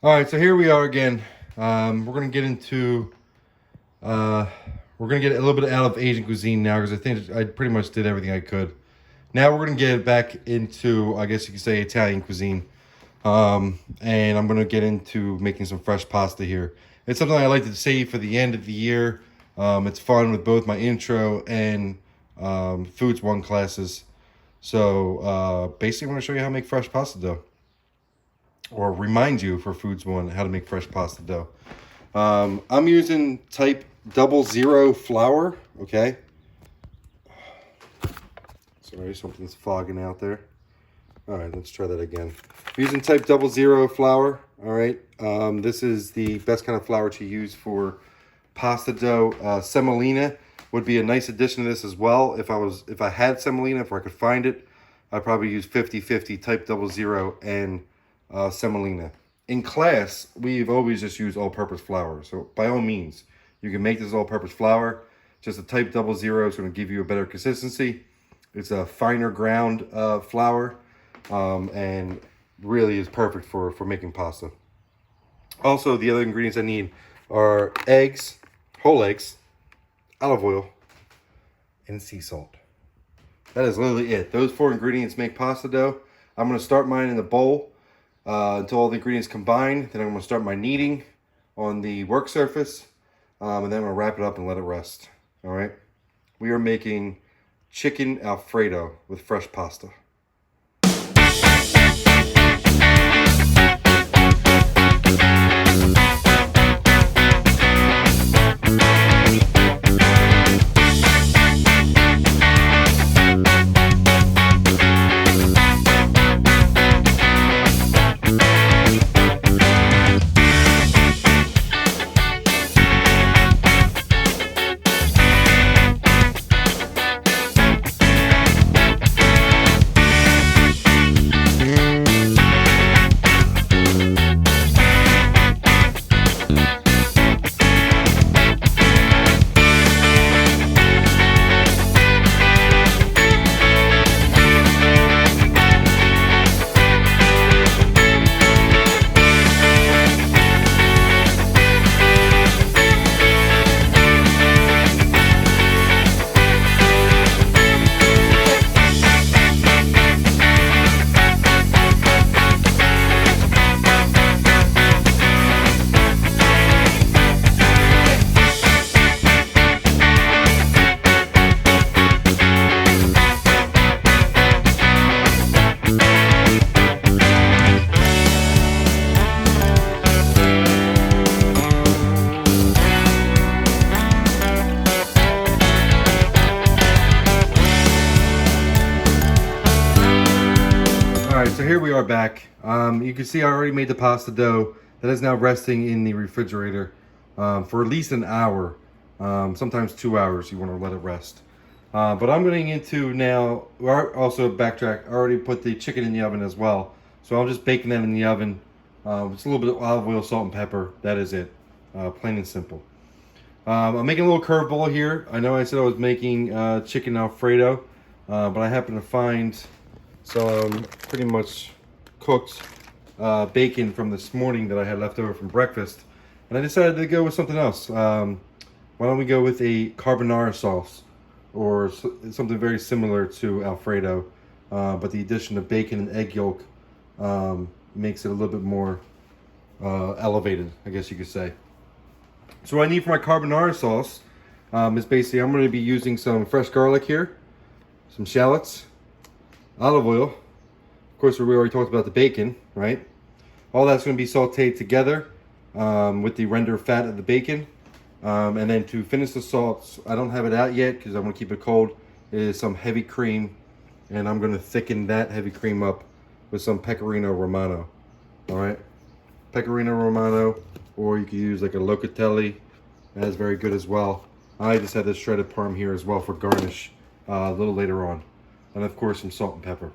All right, so here we are again. We're gonna get into we're gonna get a little bit out of Asian cuisine now because I think I pretty much did everything I could. Now we're gonna get back into, I guess you could say, Italian cuisine, and I'm gonna get into making some fresh pasta here. It's something I like to save for the end of the year. It's fun with both my intro and Foods 1 classes. So basically, I'm gonna show you how to make fresh pasta dough, or remind you for Foods 1 how to make fresh pasta dough. I'm using type 00 flour, okay? Sorry, something's fogging out there. All right, let's try that again. I'm using type 00 flour, all right? This is the best kind of flour to use for pasta dough. Semolina would be a nice addition to this as well. If I had semolina, if I could find it, I'd probably use 50-50 type 00 and semolina. In class, we've always just used all-purpose flour. So by all means, you can make this all-purpose flour. Just a type 00 is going to give you a better consistency. It's a finer ground flour, and really is perfect for making pasta. Also, the other ingredients I need are eggs, whole eggs, olive oil, and sea salt. That is literally it. Those 4 ingredients make pasta dough. I'm going to start mine in a bowl until all the ingredients combine. Then I'm going to start my kneading on the work surface, and then I'm going to wrap it up and let it rest. All right. We are making chicken Alfredo with fresh pasta. So here we are back. You can see I already made the pasta dough that is now resting in the refrigerator for at least an hour, sometimes 2 hours. You want to let it rest. But I'm going into now, also backtrack, I already put the chicken in the oven as well. So I'm just baking that in the oven. It's a little bit of olive oil, salt, and pepper. That is it. Plain and simple. I'm making a little curveball here. I know I said I was making chicken Alfredo, but I happen to find some pretty much cooked bacon from this morning that I had left over from breakfast, and I decided to go with something else. Why don't we go with a carbonara sauce, or something very similar to Alfredo, but the addition of bacon and egg yolk makes it a little bit more elevated, I guess you could say. So what I need for my carbonara sauce is basically, I'm going to be using some fresh garlic here, some shallots, olive oil. Of course, we already talked about the bacon, right? All that's going to be sauteed together with the render fat of the bacon. And then to finish the sauce, I don't have it out yet because I want to keep it cold, is some heavy cream and I'm gonna thicken that heavy cream up with some Pecorino Romano. All right, Pecorino Romano, or you could use like a Locatelli. That is very good as well. I just had this shredded parm here as well for garnish a little later on. And of course some salt and pepper.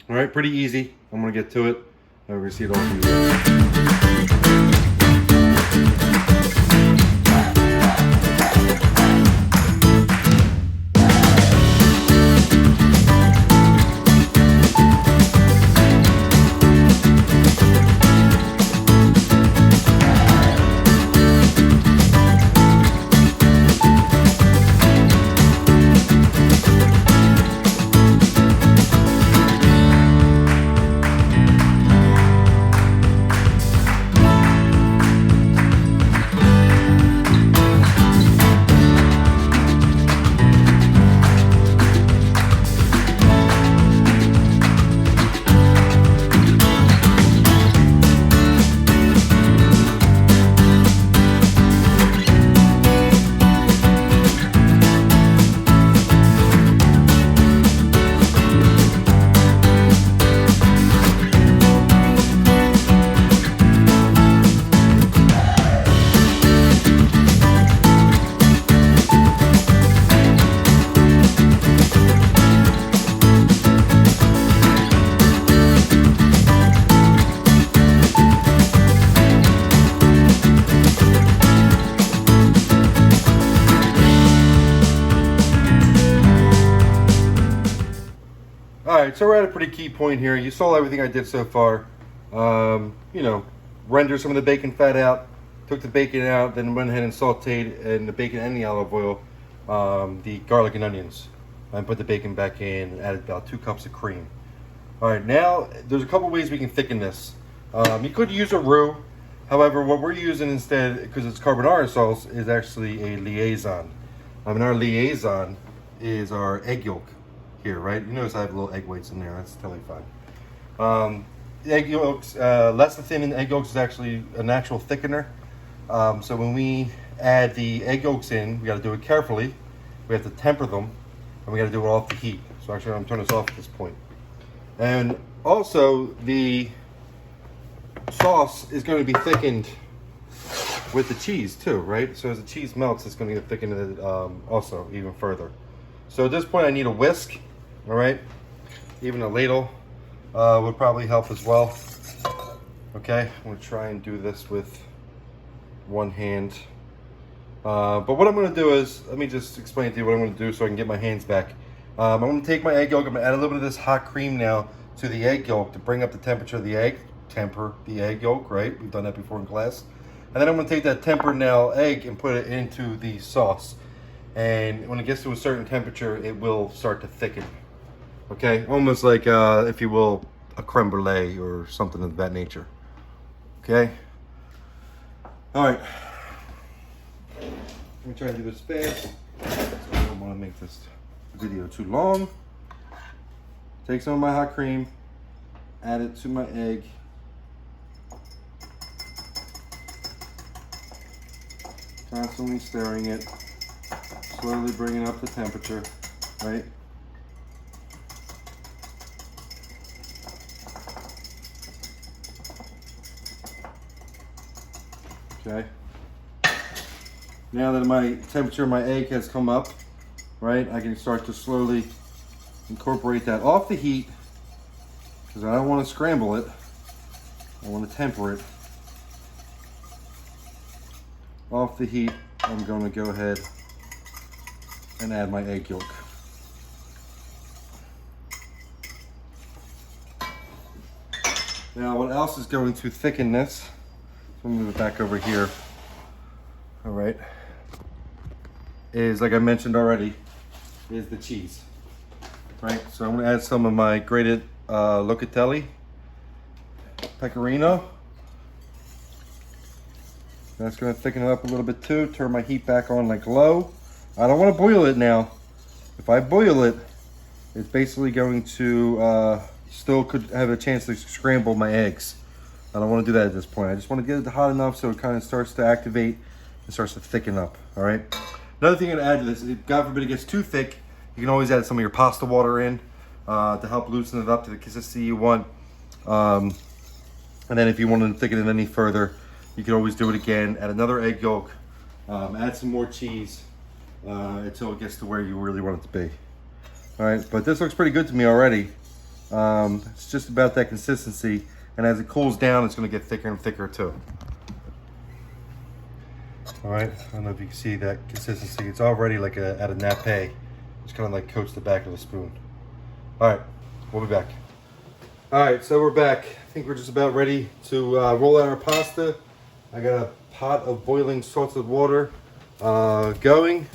All right, pretty easy. I'm gonna get to it and we're gonna see it all for you. Alright, so we're at a pretty key point here. You saw everything I did so far. You know, render some of the bacon fat out, took the bacon out, then went ahead and sauteed in the bacon and the olive oil the garlic and onions. And put the bacon back in and added about 2 cups of cream. Alright, now there's a couple ways we can thicken this. You could use a roux. However, what we're using instead, because it's carbonara sauce, is actually a liaison. And our liaison is our egg yolk. Here, right? You notice I have little egg whites in there. That's totally fine. The egg yolks, less thin in egg yolks is actually a natural thickener. So when we add the egg yolks in, we got to do it carefully. We have to temper them, and we got to do it off the heat. So actually, I'm turning this off at this point. And also, the sauce is going to be thickened with the cheese too, right? So as the cheese melts, it's going to get thickened also even further. So at this point, I need a whisk. All right, even a ladle would probably help as well. Okay, I'm gonna try and do this with one hand. But what I'm gonna do is, let me just explain to you what I'm gonna do so I can get my hands back. I'm gonna take my egg yolk, I'm gonna add a little bit of this hot cream now to the egg yolk to bring up the temperature of the egg, temper the egg yolk, right? We've done that before in class. And then I'm gonna take that tempered now egg and put it into the sauce. And when it gets to a certain temperature, it will start to thicken. Okay, almost like, if you will, a creme brulee or something of that nature. Okay? All right. Let me try and do this fast. I don't want to make this video too long. Take some of my hot cream, add it to my egg. Constantly stirring it. Slowly bringing up the temperature, right? Okay. Now that my temperature of my egg has come up, right, I can start to slowly incorporate that off the heat because I don't want to scramble it. I want to temper it. Off the heat, I'm going to go ahead and add my egg yolk. Now, what else is going to thicken this? So I'm gonna move it back over here. All right. Is, like I mentioned already, is the cheese. Right, so I'm gonna add some of my grated Locatelli, Pecorino. That's gonna thicken it up a little bit too. Turn my heat back on like low. I don't wanna boil it now. If I boil it, it's basically going to, still could have a chance to scramble my eggs. I don't want to do that at this point. I just want to get it hot enough so it kind of starts to activate and starts to thicken up, all right? Another thing I'm going to add to this, if God forbid it gets too thick, You can always add some of your pasta water in to help loosen it up to the consistency you want. And then if you want to thicken it any further, you can always do it again. Add another egg yolk, add some more cheese until it gets to where you really want it to be. All right, but this looks pretty good to me already. It's just about that consistency, and as it cools down, it's going to get thicker and thicker too. All right, I don't know if you can see that consistency. It's already like at a nappe. Just kind of like coats the back of the spoon. All right, we'll be back. All right, so we're back. I think we're just about ready to roll out our pasta. I got a pot of boiling salted water going,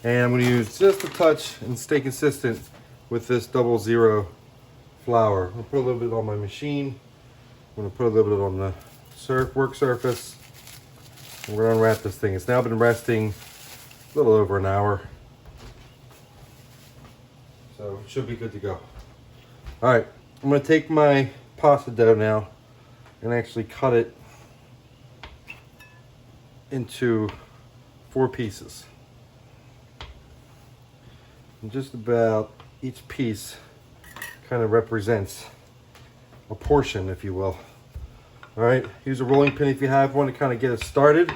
and I'm going to use just a touch and stay consistent with this 00 flour. I'm going to put a little bit on my machine. I'm going to put a little bit on the work surface. And we're going to unwrap this thing. It's now been resting a little over an hour, so it should be good to go. All right, I'm going to take my pasta dough now and actually cut it into 4 pieces. And just about each piece kind of represents a portion, if you will. All right, use a rolling pin if you have one to kind of get it started.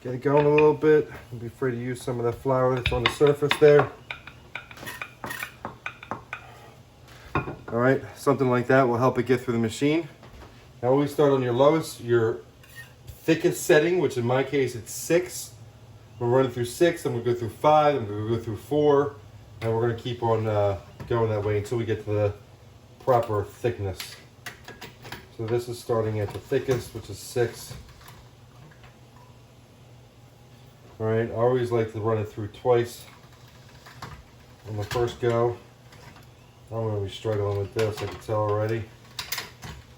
Get it going a little bit. Don't be afraid to use some of that flour that's on the surface there. All right, something like that will help it get through the machine. Now always start on your thickest setting, which in my case it's 6. We're running through 6, then we'll go through 5, and we'll go through 4, and we're going to keep on going that way until we get to the proper thickness. So this is starting at the thickest, which is 6. All right, I always like to run it through twice on the first go. I'm going to be struggling with this, I can tell already.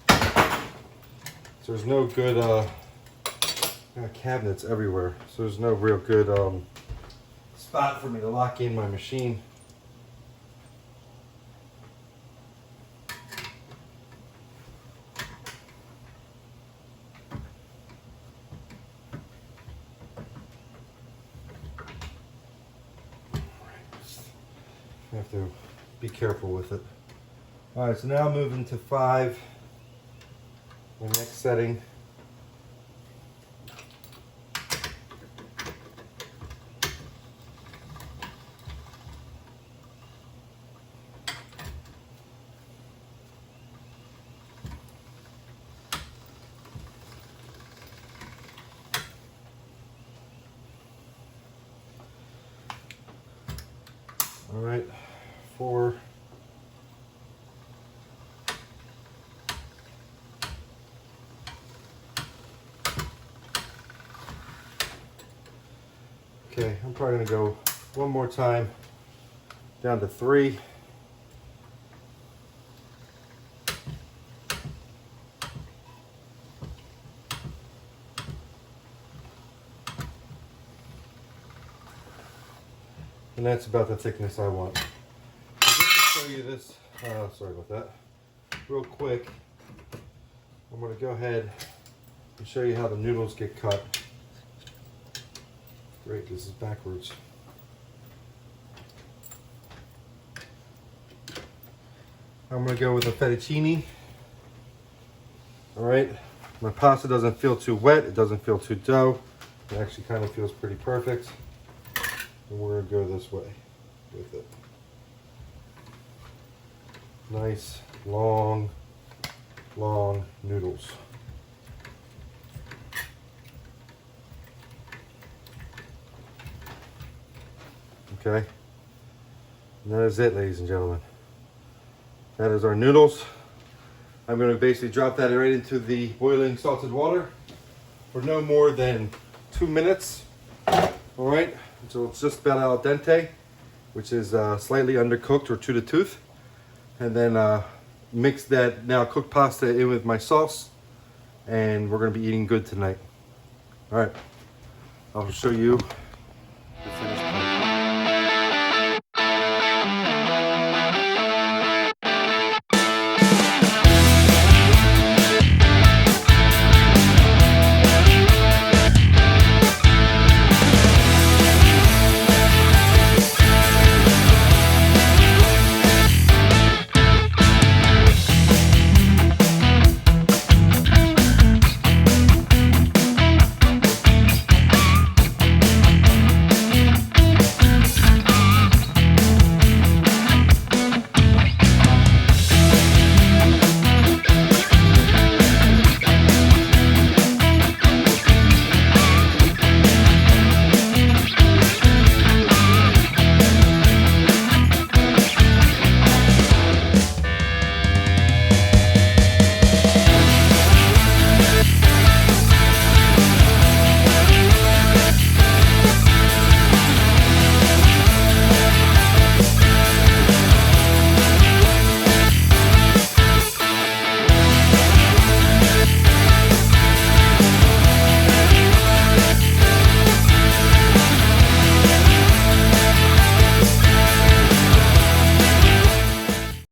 So there's no good cabinets everywhere, so there's no real good spot for me to lock in my machine. I have to be careful with it. All right, so now moving to 5, the next setting. All right, 4. Okay, I'm probably gonna go one more time down to 3. And that's about the thickness I want. So just to show you this, sorry about that, real quick, I'm going to go ahead and show you how the noodles get cut. Great, this is backwards. I'm going to go with a fettuccine. All right, my pasta doesn't feel too wet, it doesn't feel too dough. It actually kind of feels pretty perfect. And we're going to go this way with it. Nice, long noodles. Okay. And that is it, ladies and gentlemen. That is our noodles. I'm going to basically drop that right into the boiling salted water for no more than 2 minutes. All right. So it's just about al dente, which is slightly undercooked or to the tooth. And then mix that now cooked pasta in with my sauce, and we're going to be eating good tonight. All right, I'll show you